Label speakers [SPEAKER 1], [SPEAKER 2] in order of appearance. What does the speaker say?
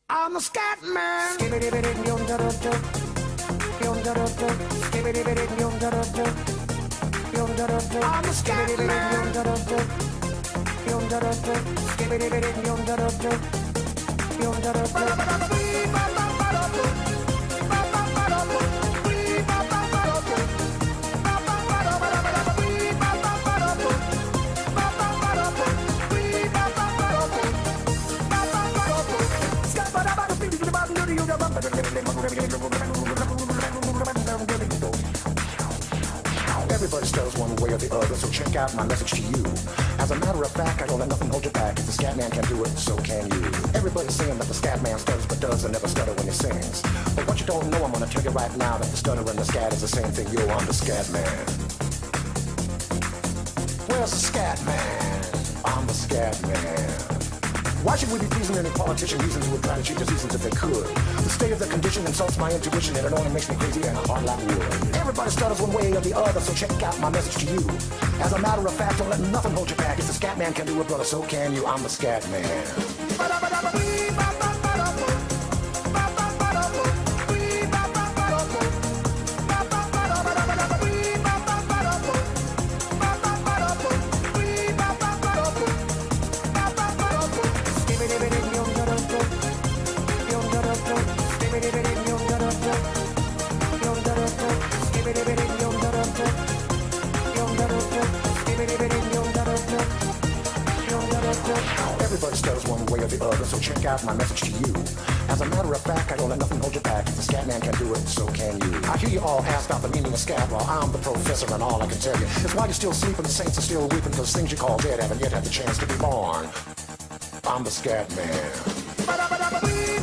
[SPEAKER 1] I'm a scat man. I'm a scat Everybody stutters one way or the other, so check out my message to you. As a matter of fact, I don't let nothing hold you back. If the scat man can do it, so can you. Everybody's saying that the scat man stutters but does and never stutter when he sings. But what you don't know, I'm gonna tell you right now that the stutter and the scat is the same thing. Yo, I'm the scat man. Where's the scat man? I'm the scat man. Why should we be pleasing any politician using to try to cheat diseases if they could? The state of the condition insults my intuition and it only makes me crazy and hard like wood. Everybody stutters one way or the other, so check out my message to you. As a matter of fact, don't let nothing hold you back. If the scat man can do it, brother, so can you. I'm the scat man. Everybody stutters one way or the other, so check out my message to you. As a matter of fact, I don't let nothing hold you back. If the scat man can do it, so can you. I hear you all ask about the meaning of scat. Well, I'm the professor and all I can tell you is why you're still sleeping, the saints are still weeping, because things you call dead haven't yet had the chance to be born. I'm the scat man.